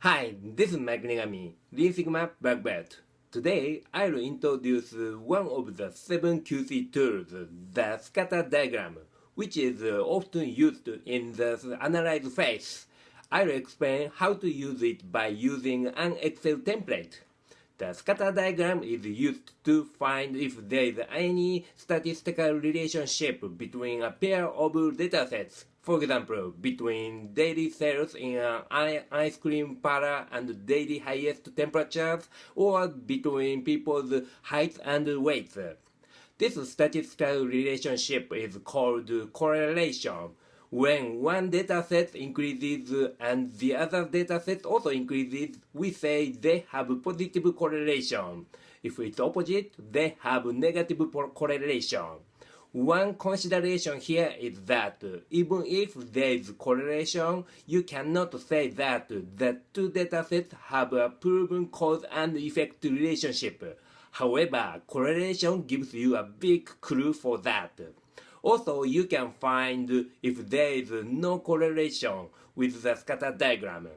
Hi, this is Mike Negami, Lean Sigma Black Belt. Today, I'll introduce one of the 7 QC tools, the scatter diagram, which is often used in the analyze phase. I'll explain how to use it by using an Excel template. The scatter diagram is used to find if there is any statistical relationship between a pair of datasets. For example, between daily sales in an ice cream parlor and daily highest temperatures, or between people's height and weight. This statistical relationship is called correlation. When one dataset increases and the other dataset also increases, we say they have positive correlation. If it's opposite, they have negative correlation. One consideration here is that even if there is correlation, you cannot say that the two datasets have a proven cause and effect relationship. However, correlation gives you a big clue for that. Also, you can find if there is no correlation with the scatter diagram.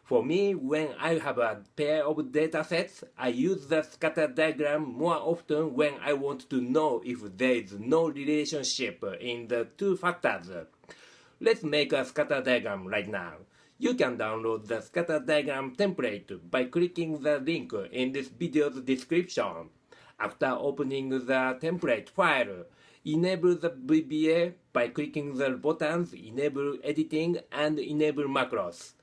For me, when I have a pair of datasets, I use the scatter diagram more often when I want to know if there is no relationship in the two factors. Let's make a scatter diagram right now. You can download the scatter diagram template by clicking the link in this video's description. After opening the template file, enable the VBA by clicking the buttons Enable Editing and Enable Macros.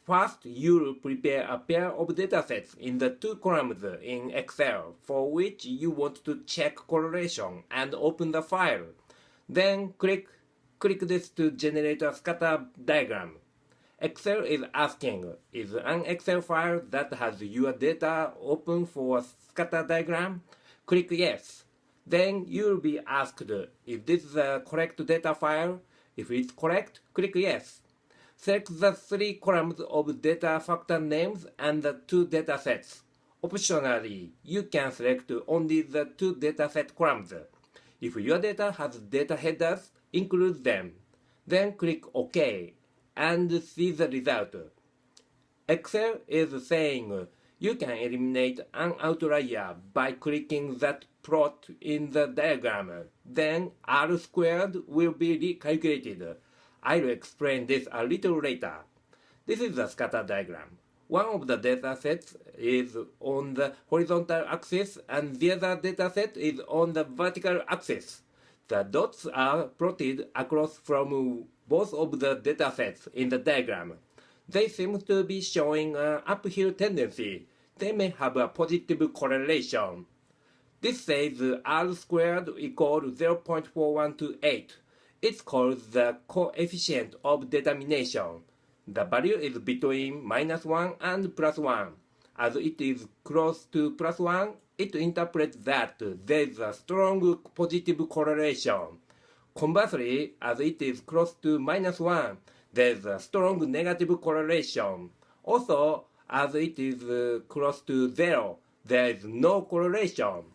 First, you'll prepare a pair of datasets in the two columns in Excel for which you want to check correlation and open the file. Then click this to generate a scatter diagram. Excel is asking, is an Excel file that has your data open for a scatter diagram? Click yes. Then you'll be asked, is this the correct data file? If it's correct, click yes. Select the 3 columns of data factor names and the 2 datasets. Optionally, you can select only the 2 dataset columns. If your data has data headers, include them. Then click OK and see the result. Excel is saying you can eliminate an outlier by clicking that plot in the diagram. Then R squared will be recalculated. I'll explain this a little later. This is the scatter diagram. One of the datasets is on the horizontal axis and the other dataset is on the vertical axis. The dots are plotted across from both of the datasets in the diagram. They seem to be showing an uphill tendency. They may have a positive correlation. This says R squared equals 0.4128. It's called the coefficient of determination. The value is between -1 and +1. As it is close to +1, it interprets that there is a strong positive correlation. Conversely, as it is close to -1, there is a strong negative correlation. Also, as it is close to 0, there is no correlation.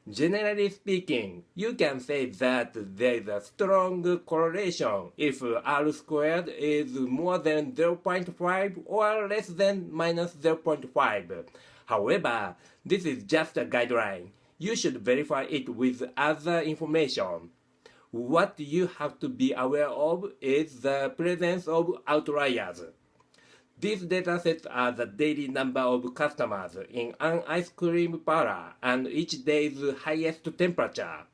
Generally speaking, you can say that there is a strong correlation if R squared is more than 0.5 or less than -0.5. However, this is just a guideline. You should verify it with other information. What you have to be aware of is the presence of outliers. These datasets are the daily number of customers in an ice cream parlor and each day's highest temperature.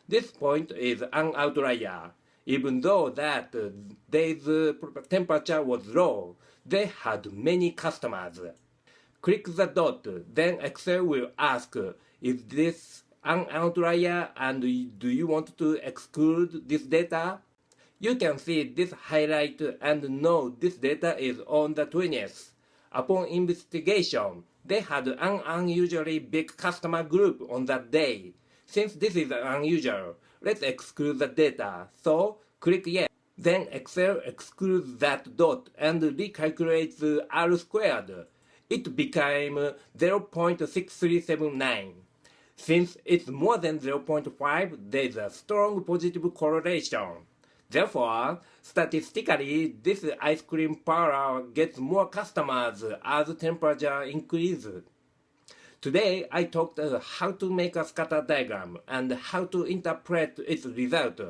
This point is an outlier. Even though that day's temperature was low, they had many customers. Click the dot, then Excel will ask, is this an outlier and do you want to exclude this data? You can see this highlight and know this data is on the 20th. Upon investigation, they had an unusually big customer group on that day. Since this is unusual, let's exclude the data. So, click yes. Then Excel excludes that dot and recalculates R squared. It became 0.6379. Since it's more than 0.5, there is a strong positive correlation. Therefore, statistically, this ice cream parlor gets more customers as temperature increases. Today, I talked how to make a scatter diagram and how to interpret its result.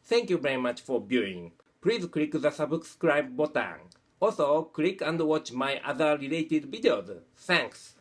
Thank you very much for viewing. Please click the subscribe button. Also, click and watch my other related videos. Thanks.